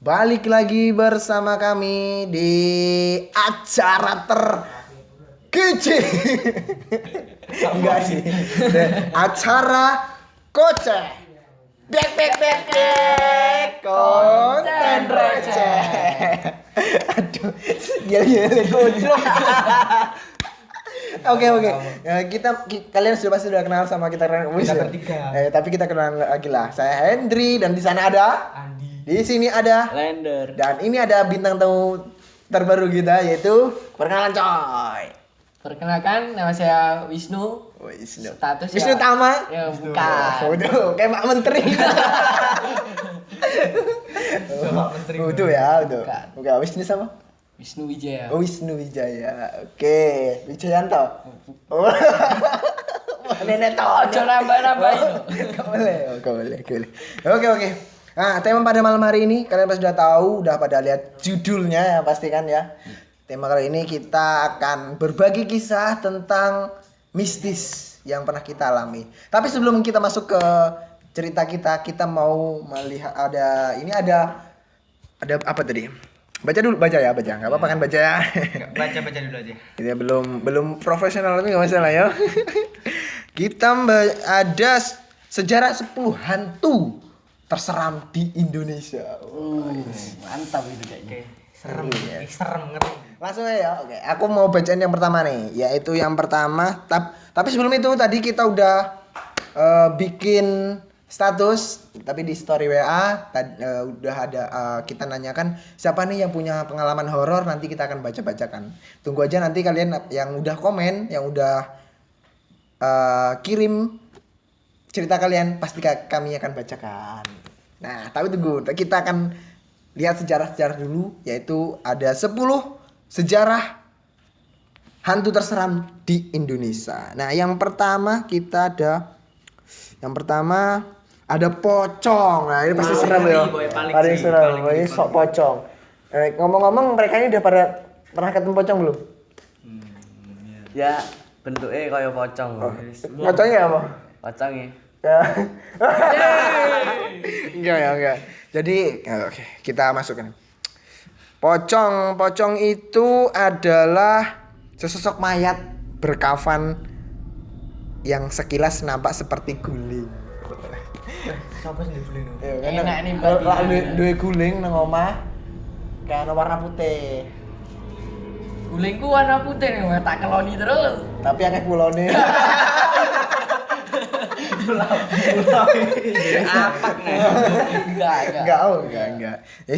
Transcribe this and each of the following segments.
Balik lagi bersama kami di acara terkece. Enggak sih. Acara koceh. Bek. Konten receh. Aduh, gila goblok. Oke. Kalian sudah kenal sama kita bertiga. Tapi kita kenal lagi lah. Saya Hendry dan di sana ada Andi. Di sini ada Lender. dan ini ada bintang tamu terbaru kita yaitu perkenalan coy. Perkenalkan, nama saya Wisnu. Wisnu. Status Wisnu Tama. Ya, bukan. Waduh, kayak Pak Menteri. Pak Menteri. Udah ya, udah. Bukan. Bukan Wisnu sama? Wisnu Wijaya. Oh, Wisnu Wijaya. Oke, Wijayanto. Oh. Nenek toh. Ojo nambah-nambahin. Gak boleh. Oke. Nah, tema pada malam hari ini kalian pasti sudah tahu, udah pada lihat judulnya ya pasti kan ya. Tema kali ini kita akan berbagi kisah tentang mistis yang pernah kita alami. Tapi sebelum kita masuk ke cerita kita mau melihat ada apa tadi? Baca ya. Enggak apa-apa kan baca ya. Baca dulu aja. Kita belum profesional tapi enggak masalah ya. Kita ada sejarah 10 hantu terseram di Indonesia. Mantap itu kayaknya. Serem, ya. serem ngeri. Langsung aja ya. Oke, aku mau bacain yang pertama nih, yaitu yang pertama. Tapi sebelum itu tadi kita udah bikin status, tapi di story WA udah ada kita nanyakan siapa nih yang punya pengalaman horor, nanti kita akan bacakan. Tunggu aja nanti kalian yang udah komen, yang udah kirim cerita kalian pasti kami akan bacakan. Nah, tapi tunggu, kita akan lihat sejarah-sejarah dulu, yaitu ada 10 sejarah hantu terseram di Indonesia. Nah, yang pertama ada pocong. Nah, ini pasti seram ya. Paling seram, ini sok pocong. Ngomong-ngomong, mereka ini udah pernah ketemu pocong belum? Ya, bentuknya kayak pocong. Pocongnya apa? Pocongnya. Ya. Enggak. Jadi, oke, kita masukkan. Pocong itu adalah sesosok mayat berkafan yang sekilas nampak seperti guling. Siapa sih dibeli nih? Enak nih, Lah duwe guling nang omah kan warna putih. Gulingku warna putih nih, tak keloni terus. Tapi akeh kulone. Apak nih. Enggak. Jadi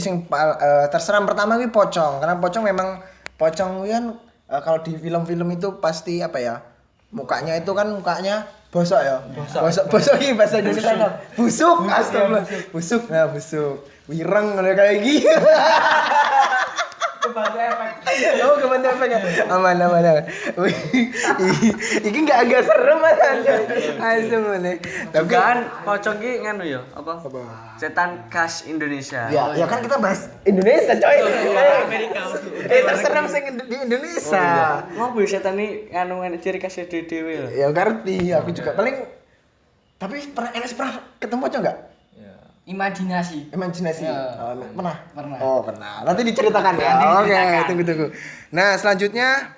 terseram pertama kuwi pocong. Karena pocong kan kalau di film-film itu pasti apa ya? Mukanya bosok ya. Bosok iki bahasa Indonesia apa? Busuk. Astagfirullah. Busuk. Nah, busuk. Wireng kayak gitu. Kebantu efek. Oh, kebantu efek ya. Aman. Iki enggak agak serem kan. Asem nih. Tapi Kan pocong ki nganu ya, apa? Setan khas Indonesia. ya kan kita bahas Indonesia, coy. Amerika. Terserem sing di Indonesia. Ngopo setan iki nganu ciri khas dhewe lho. Ya ngerti, aku juga paling tapi pernah ketemu pocong enggak? Imajinasi. Imajinasi. Ya. Pernah? Pernah. Oh, pernah. Nanti diceritakan ya. Oke, tunggu. Nah, selanjutnya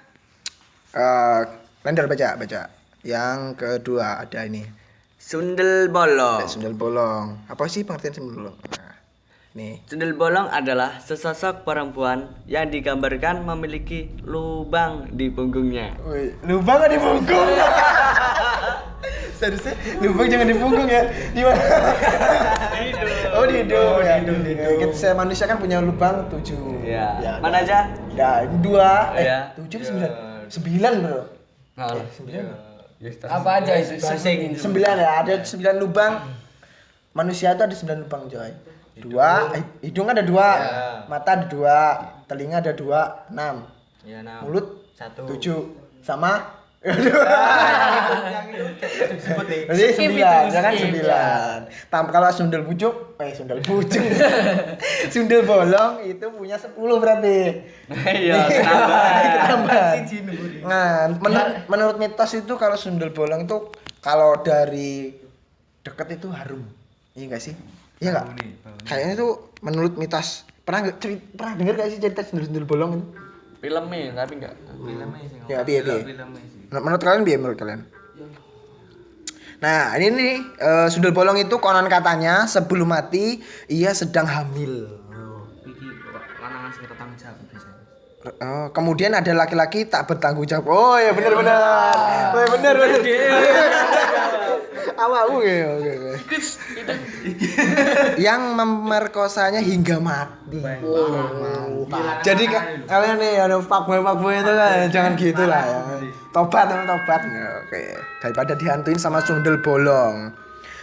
Lender baca. Yang kedua ada ini. Sundel bolong. Sundel bolong. Apa sih pengertian sundel bolong? Nah, nih. Sundel bolong adalah sesosok perempuan yang digambarkan memiliki lubang di punggungnya. Woi, lubang ada di punggung. Seharusnya lubang jangan di punggung ya. Di mana? Oh, di hidung ya. Saya manusia kan punya lubang 7. Ya. Mana aja? Ya, 2. Ya. 7 9. 9, Bro. Ngalah. 9. Apa aja itu? 9 ya, ada 9 lubang. Manusia itu ada 9 lubang, coy. 2, hidung ada 2, mata ada 2, telinga ada 2, 6. Ya, 6. Mulut 1. 7 sama Yang itu disebut nih. Jadi 9, jangan skip. 9. Kalau sundel bujuk. Sundel bolong itu punya 10 berarti. Iya, Tambah. Nah, menurut mitos itu kalau sundel bolong itu kalau dari deket itu harum. Iya enggak sih? Iya enggak? Kayaknya tuh menurut mitos. Pernah denger gak sih cerita sundel-sundel bolong itu? Filmnya tapi enggak. Filmnya sih. Ya, piye. Filmnya sih. Menurut kalian biar menurut kalian? Nah, ini nih sundel bolong itu konon katanya sebelum mati ia sedang hamil. Iki lanangan sing tanggung jawab biasanya. Kemudian ada laki-laki tak bertanggung jawab. Oh ya benar. Oh ya benar. Awakmu ya. Oke. Yang memerkosanya hingga mati. Wow. Jadi kalian nih ada fuckboy itu kan jangan gitu lah ya. Tobat. Oke. Daripada dihantuin sama sundel bolong.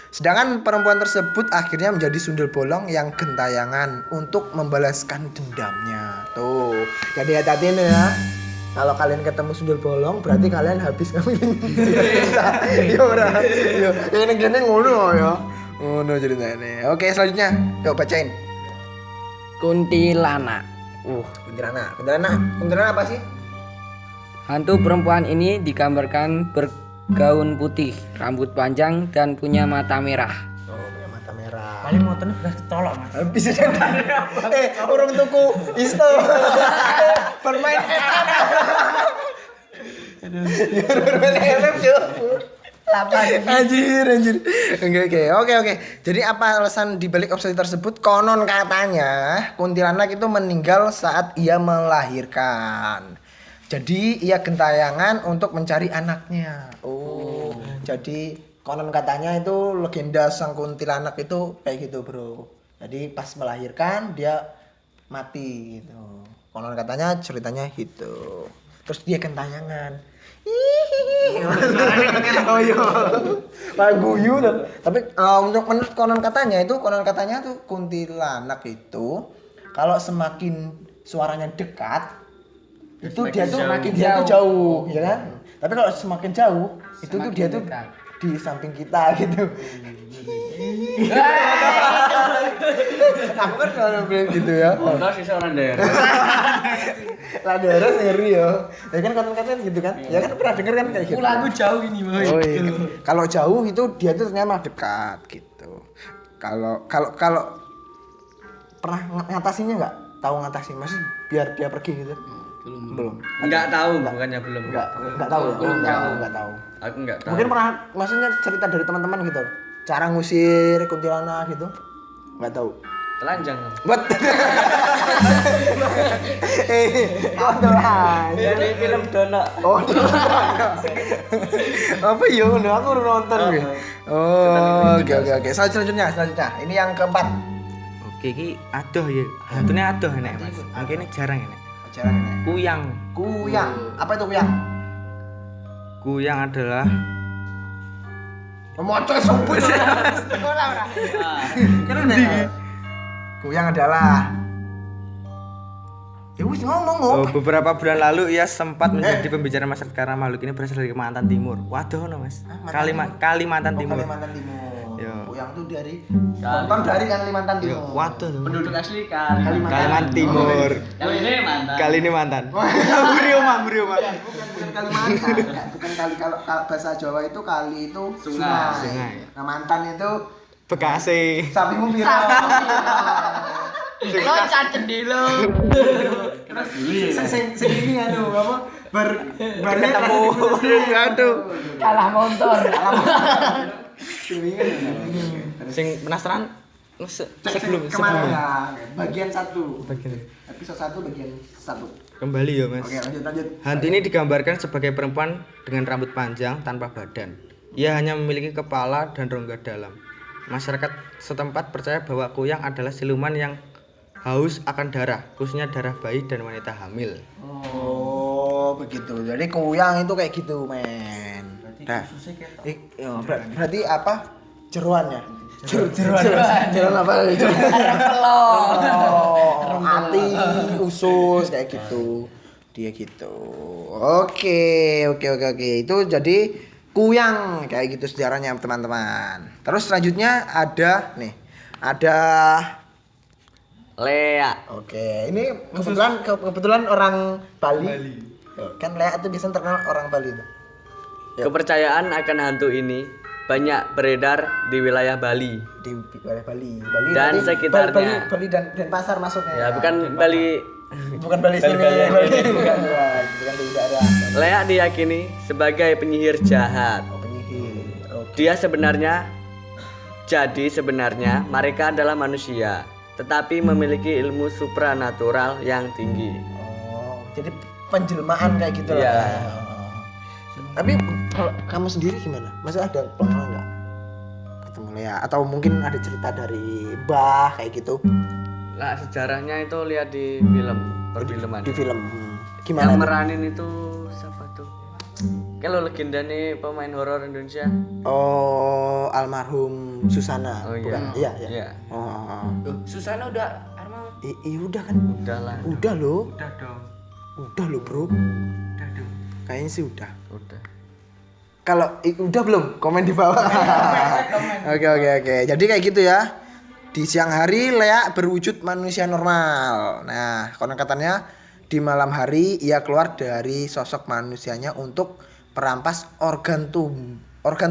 Sedangkan perempuan tersebut akhirnya menjadi sundel bolong yang gentayangan untuk membalaskan dendamnya. Tuh, jadi hati-hati nih ya. Kalau kalian ketemu sundel bolong, berarti kalian habis kami. Yo ora. Yo, ini gini ngono ya. Ngono ceritanya. Oke, selanjutnya. Yuk bacain. Kuntilanak. Kuntilanak apa sih? Hantu perempuan ini digambarkan bergaun putih, rambut panjang dan punya mata merah. Oh, punya mata merah. Paling motornya beras ketolok, Mas. Bisa jadi. Urung tuku isto. Bermain etan. Bermain etan, Cuk. Anjir. Oke. Jadi apa alasan dibalik obsesi tersebut? Konon katanya kuntilanak itu meninggal saat ia melahirkan. Jadi ia gentayangan untuk mencari anaknya. Oh. Jadi konon katanya itu legenda sang kuntilanak itu kayak gitu, Bro. Jadi pas melahirkan dia mati gitu. Konon katanya ceritanya gitu. Terus dia gentayangan. Oh iya. Guyu dan tapi untuk menurut konon katanya tuh kuntilanak itu kalau semakin suaranya dekat itu dia tuh jauh, ya kan? Tapi kalau semakin jauh itu tuh dia tuh di samping kita gitu. Aku kan selalu bilang gitu ya. Enggak sih seorang daerah. Lah daerah ngeri ya. Ya kan konten-konten gitu kan. Ya kan pernah denger kan kayak gitu. Lagu jauh ini, Boy. Oh iya. Kalau jauh itu dia tuh ternyata malah dekat gitu. Kalau pernah ngatasinnya enggak? Tahu ngatasin masih biar dia pergi gitu. Belum. Enggak tahu, bukannya belum. Enggak tahu. Enggak tahu. Aku enggak tahu. Mungkin pernah maksudnya cerita dari teman-teman gitu. Cara ngusir kuntilanak gitu. Enggak tahu. Telanjang. Buat. Jadi film Dono. Oh. Apa ya? Aku udah nonton gue. Oh, oke. Selanjutnya. Ini yang keempat. Oke, iki adoh ya. Hantunya adoh enek, Mas. Mungkin jarang enek. Acara ini. Kuyang. Apa itu kuyang? Kuyang adalah Mocoy sumput. Ora. Keren ya. Kuyang adalah ya wis ngomong. beberapa bulan lalu ia sempat menjadi pembicaraan masyarakat karena makhluk ini berasal dari Kalimantan Timur. Waduh, no, Mas. Kalimantan Timur. Kalimantan Timur. Yo. Kuyang tuh dari konten dari Kalimantan Timur. Waduh. Penduduk asli Kalimantan Timur. Kali ini mantan. Buri omah. Bukan Kalimantan. Bukan kali kalau bahasa Jawa itu kali itu sungai. Nah, mantan itu Bekasi. sapimu pira. Loncat cendilo. Sing ini apa? Balik Ketemu. Aduh. Kalah motor. Sing penasaran sebelum kemarin ya, bagian 1. Bagian. Episode 1 bagian 1. Kembali ya, Mas. Oke, lanjut. Hantu ini digambarkan sebagai perempuan dengan rambut panjang tanpa badan. Ia hanya memiliki kepala dan rongga dalam. Masyarakat setempat percaya bahwa kuyang adalah siluman yang haus akan darah, khususnya darah bayi dan wanita hamil. Oh, begitu. Jadi kuyang itu kayak gitu, men. Nah, berarti apa? Jeruannya. Jeruan apa? Hati, usus kayak gitu. Dia gitu. Oke. Itu jadi kuyang kayak gitu sejarahnya, teman-teman. Terus selanjutnya ada Lea. Oke, ini kebetulan orang Bali. Kan Lea itu biasanya terkenal orang Bali itu. Kepercayaan akan hantu ini banyak beredar di wilayah Bali. Di wilayah Bali. Bali Dan berarti sekitarnya. Bali dan Denpasar masuknya. Ya, bukan Bali. Bukan Bali sini. Bukan di udara. Lea diyakini sebagai penyihir jahat. Oh, penyihir. Oke. Dia sebenarnya mereka adalah manusia, tetapi memiliki ilmu supranatural yang tinggi. Oh, jadi penjelmaan kayak gitu Iya. lah. Oh. Tapi kalau kamu sendiri gimana? Masa ada pengalaman nggak ketemu Lea? Atau mungkin ada cerita dari Mbah kayak gitu Lah sejarahnya itu lihat di film, perfilman. di film? Yang Gimana? meranin itu siapa tuh? Kalau legenda nih pemain horor Indonesia. Oh, almarhum Susana. Oh iya. Bukan? Iya, iya. Iya. Oh. Susana udah Arman. Iya udah kan? Udahlah. Udah loh. Udah dong. Udah loh, Bro. Udah dong. Kayaknya sih udah. Udah. Kalau udah belum? Komen di bawah. Oke. Jadi kayak gitu ya. Di siang hari Lea berwujud manusia normal. Nah, konon katanya di malam hari ia keluar dari sosok manusianya untuk merampas organ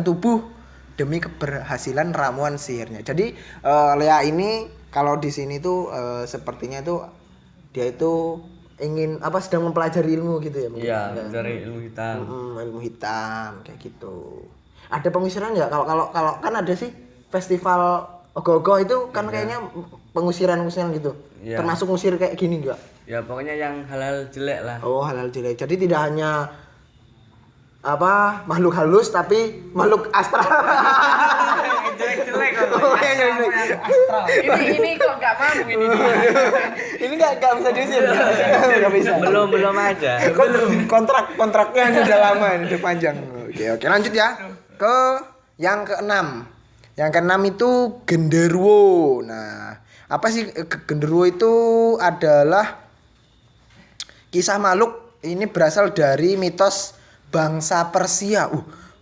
tubuh demi keberhasilan ramuan sihirnya. Jadi Lea ini kalau di sini tuh sepertinya tuh dia itu ingin sedang mempelajari ilmu gitu ya mungkin. Iya, Ya. dari ilmu hitam. Ilmu hitam kayak gitu. Ada pengusiran nggak? Kalau kan ada sih festival ogoh-ogoh itu kan kayaknya pengusiran gitu. Iya. Termasuk ngusir kayak gini enggak? Ya pokoknya yang halal jelek lah. Oh, halal jelek. Jadi tidak hanya makhluk halus tapi makhluk astral. Jelek-jelek kok. Oh, yang jelek. Ini kok nggak mampu ini. Ini enggak bisa diusir. Enggak bisa. Belum aja. Kontraknya udah lama ini udah panjang. Oke, lanjut ya. Ke yang keenam. Yang keenam itu genderuwo. Nah, apa sih genderuwo itu adalah kisah makhluk ini berasal dari mitos bangsa Persia.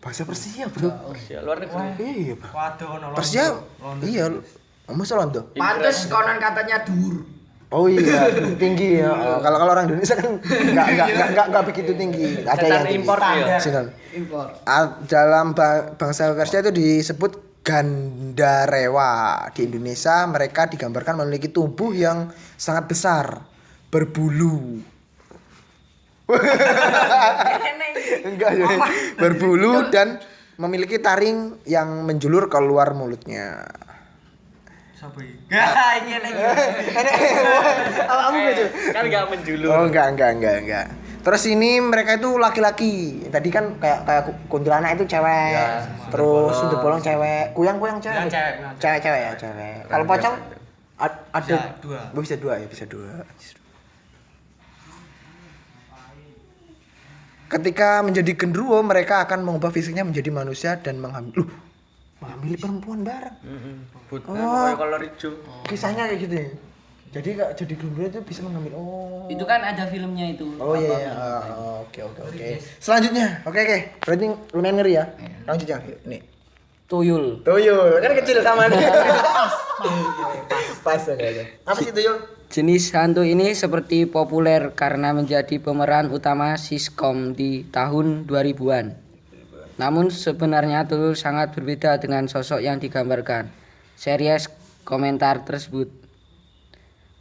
Bangsa Persia, Bro. Ya, luar negeri. Iya, Bro. Waduh, ono Persia. Iya. Masa Londo? Pantes konon katanya dur. Oh iya, tinggi ya. Kalau orang Indonesia kan enggak begitu tinggi. Ada yang tinggi. Impor ya? Sinon. Impor. Dalam bangsa Persia itu disebut Gandarewa. Di Indonesia mereka digambarkan memiliki tubuh yang sangat besar, berbulu. Enggak ya. Berbulu dan memiliki taring yang menjulur keluar mulutnya. Siapa iki? Ini Alamu gitu. Kan enggak menjulur. Oh enggak. Terus ini mereka itu laki-laki. Tadi kan kayak kuntilanak itu cewek. Ya, Terus sundel bolong cewek. Kuyang cewek. Kuyang cewek. Cewek ya, cewek. Kalau pocong ada Bisa dua. Bisa dua ya, bisa dua. Ketika menjadi genderuwo, mereka akan mengubah fisiknya menjadi manusia dan menghamili perempuan bareng. Putih Oh. kayak kolor hijau. Kisahnya kayak gitu ya. Jadi jadi genderuwo itu bisa mengambil. Oh. Itu kan ada filmnya itu. Oh iya. Oke. Selanjutnya. Oke. Berarti lumayan ngeri ya. Lanjut yang ini. Tuyul. Tuyul. Kan kecil sama nih. Pas. Apa sih tuyul? Jenis hantu ini seperti populer karena menjadi pemeran utama sitkom di tahun 2000-an. Namun sebenarnya tuyul sangat berbeda dengan sosok yang digambarkan. Series komentar tersebut.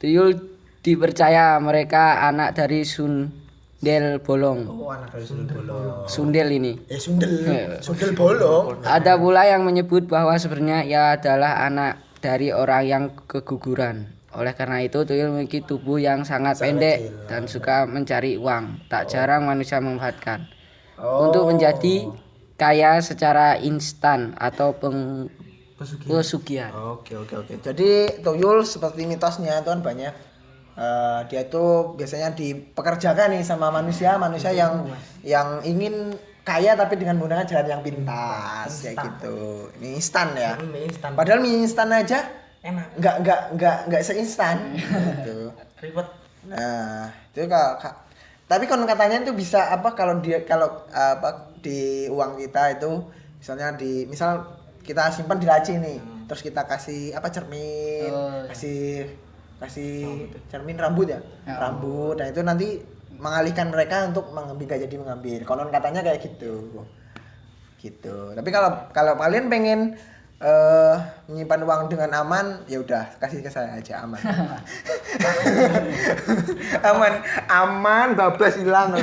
Tuyul dipercaya mereka anak dari Sundel Bolong. Oh, anak dari sundel bolong. Sundel ini. Sundel bolong. Ada pula yang menyebut bahwa sebenarnya ia adalah anak dari orang yang keguguran. Oleh karena itu, tuyul memiliki tubuh yang sangat pendek dan suka mencari uang. Tak jarang manusia memanfaatkan untuk menjadi kaya secara instan atau pesugihan. Oke. Jadi tuyul seperti mitosnya itu kan banyak. Dia itu biasanya dipekerjakan nih sama manusia yang ingin kaya tapi dengan menggunakan jalan yang pintas kayak gitu. Mie instan ya. Padahal mie instan aja Enak. Enggak seinstan gitu. Ribet. Nah, itu tapi konon katanya itu bisa kalau di uang kita itu misal kita simpan di laci nih, terus kita kasih cermin, kasih cermin rambut ya, rambut, dan itu nanti mengalihkan mereka untuk mengambil, gak jadi mengambil. Konon katanya kayak gitu. Gitu. Tapi kalau kalian pengen menyimpan uang dengan aman, ya udah kasih ke saya aja aman. aman, bablas hilang.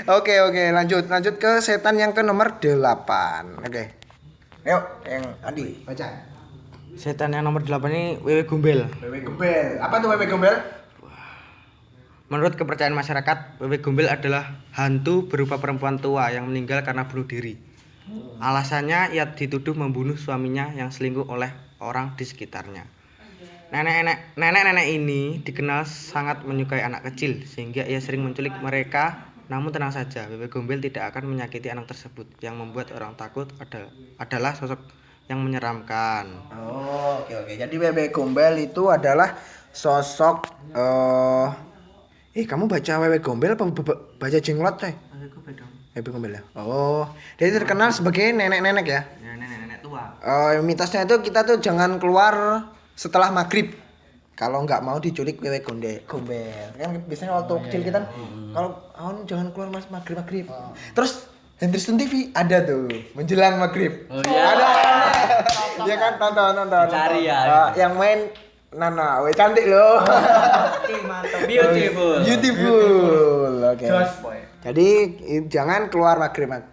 Oke, lanjut ke setan yang ke nomor 8. Oke. Yuk, yang Andi baca. Setan yang nomor 8 ini Wewe Gombel. Wewe Gombel. Apa tuh Wewe Gombel? Menurut kepercayaan masyarakat, Wewe Gombel adalah hantu berupa perempuan tua yang meninggal karena bunuh diri. Alasannya ia dituduh membunuh suaminya yang selingkuh oleh orang di sekitarnya. Nenek-nenek ini dikenal sangat menyukai anak kecil sehingga ia sering menculik mereka. Namun tenang saja, Wewe Gombel tidak akan menyakiti anak tersebut. Yang membuat orang takut adalah sosok yang menyeramkan. Oh, oke. Jadi Wewe Gombel itu adalah sosok kamu baca Wewe Gombel apa baca Jenglot, coy? Wewe Gombel ya. Oh, dia terkenal sebagai nenek-nenek ya. Ya, nenek-nenek tua. Mitosnya itu kita tuh jangan keluar setelah maghrib. Kalau nggak mau diculik Wewe Gombel. Kan biasanya waktu kecil kita kalau jangan keluar mas maghrib. Terus Henderson TV ada tuh menjelang maghrib. Oh iya. Ada. Iya kan tonton. Cari ya. Yang main Nana, cantik loh. Beautiful. Oke. Jadi jangan keluar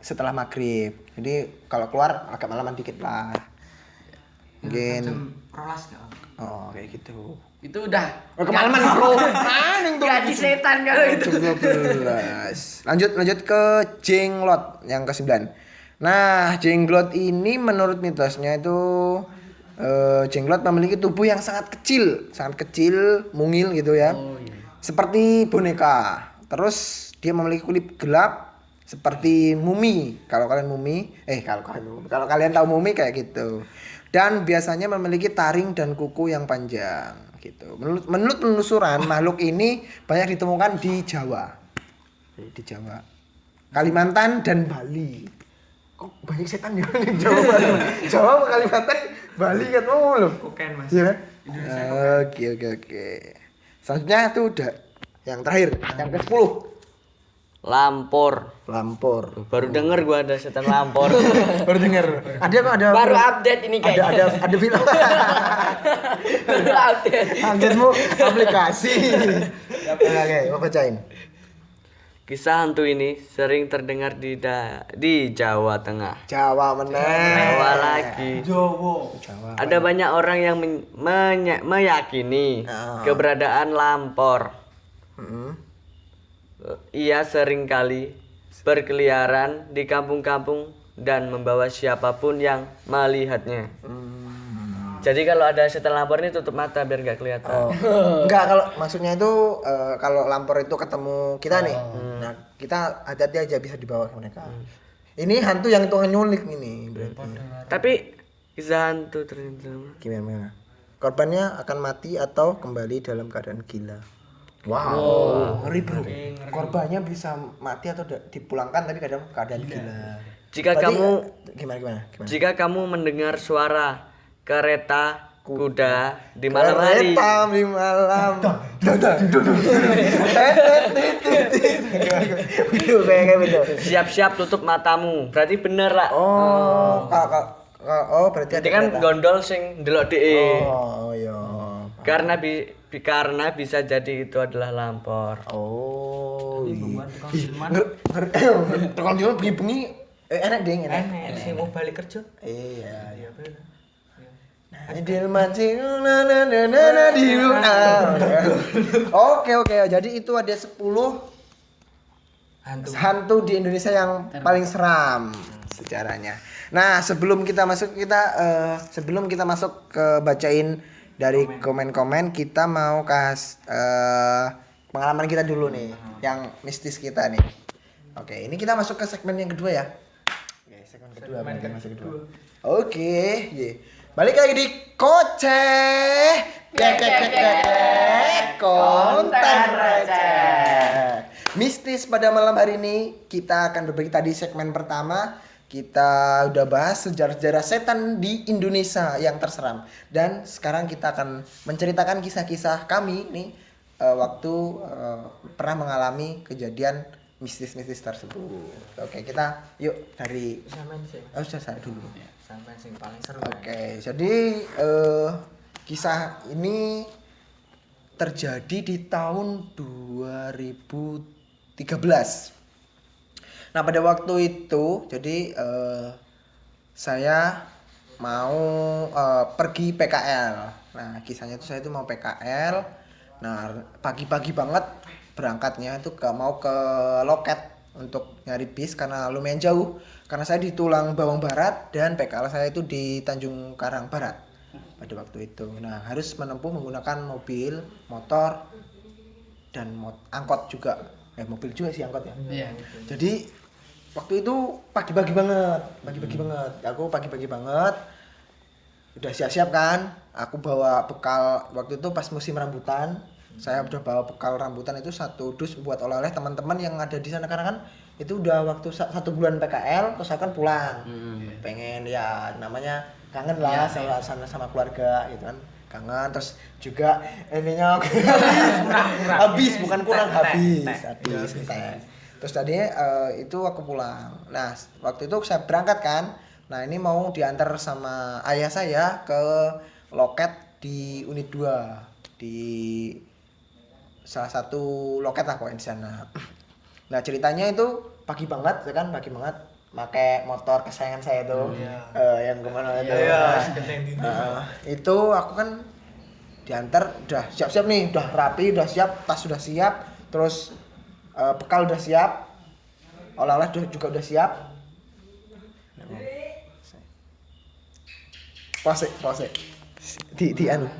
setelah maghrib. Jadi kalau keluar agak malaman dikit lah. Mungkin. Rolas enggak? Oh kayak gitu. Itu udah Kemalaman bro. Aneh tuh. gaji setan kalau itu. 12. Lanjut ke Jenglot yang ke-9. Nah, Jenglot ini menurut mitosnya itu Jenglot memiliki tubuh yang sangat kecil, mungil gitu ya. Oh iya. Seperti boneka. Terus dia memiliki kulit gelap seperti mumi. Kalau kalian tahu mumi kayak gitu. Dan biasanya memiliki taring dan kuku yang panjang gitu. Menurut penelusuran, makhluk ini banyak ditemukan di Jawa. Di Jawa. Kalimantan dan Bali. Kok banyak setan ya di Jawa? Jawa, Kalimantan, Bali kan loh. Koken, Mas. Iya. Oke. Selanjutnya itu udah yang terakhir, yang ke-10. Lampor. Baru denger gua ada setan lampor. Baru dengar. Ada Baru update ini kayaknya. ada film. Baru update. Update-mu aplikasi. Oke, mau bacain. Kisah hantu ini sering terdengar di Jawa Tengah. Jawa meneh. Jawa lagi. Jawa. Ada banyak orang yang meyakini keberadaan lampor. Ia seringkali berkeliaran di kampung-kampung dan membawa siapapun yang melihatnya. Jadi kalau ada setan lampor ini tutup mata biar nggak kelihatan. Enggak, kalau maksudnya itu kalau lampor itu ketemu kita nih. Nah, kita hati-hati aja bisa dibawa ke mereka. Ini hantu yang tukang nyulik ini berarti. Tapi kisah hantu ternyata Gimana? Korbannya akan mati atau kembali dalam keadaan gila. Wow. Ngeri bro. Korbannya bisa mati atau dipulangkan tapi kadang keadaan gila. Jika Berarti, kamu gimana? Jika kamu mendengar suara kereta kuda di malam hari, Kereta di malam. siap-siap tutup matamu. Berarti bener lah. Berarti Berarti ada kan kereta. gondol sing delok DE. Oh iya. Karena bisa jadi itu adalah lampor. Oh. Tukang jual bengi-bengi enak ding, enak. Sing mau balik kerja. Iya. Dilman sing na di luar. Oke. Jadi itu ada 10 hantu di Indonesia yang paling seram sejarahnya. Nah, sebelum kita masuk ke bacain dari komen-komen, kita mau pengalaman kita dulu nih, yang mistis kita nih. Oke, ini kita masuk ke segmen yang kedua ya. Oke, segmen kedua. Oke, balik lagi di Koceh. Konten receh. Mistis pada malam hari ini kita akan berbagi. Tadi segmen pertama kita udah bahas sejarah-sejarah setan di Indonesia yang terseram, dan sekarang kita akan menceritakan kisah-kisah kami nih waktu pernah mengalami kejadian mistis-mistis tersebut. Oke, kita yuk dari Sampean sih. sudah saya dulu. Sampean sing paling seru. Oke, jadi kisah ini terjadi di tahun 2013. Nah, pada waktu itu jadi saya mau pergi PKL. Nah, kisahnya itu saya itu mau PKL. Nah, pagi-pagi banget berangkatnya itu mau ke loket untuk nyari bis karena lumayan jauh. Karena saya di Tulang Bawang Barat dan PKL saya itu di Tanjung Karang Barat pada waktu itu. Nah, harus menempuh menggunakan mobil, motor, dan angkot juga. Mobil juga sih angkot ya. Iya. Jadi waktu itu pagi-pagi banget. Aku pagi-pagi banget. Udah siap-siap kan? Aku bawa bekal waktu itu pas musim rambutan. Saya udah bawa bekal rambutan itu 1 dus buat oleh-oleh teman-teman yang ada di sana karena kan itu udah waktu 1 bulan PKL terus akan pulang. Pengen ya namanya kangen lah sama keluarga gitu kan. Kangen terus juga ininya habis bukan kurang habis teh. Terus tadi itu aku pulang. Nah, waktu itu saya berangkat kan. Nah, ini mau diantar sama ayah saya ke loket di unit 2 di salah satu loket lah pokoknya di sana. Nah, ceritanya itu pagi banget ya kan, pakai motor kesayangan saya tuh. Yang kemana itu. Itu aku kan diantar udah siap-siap nih, udah rapi, udah siap, tas sudah siap, terus bekal udah siap, oleh-oleh juga udah siap. Pose di anu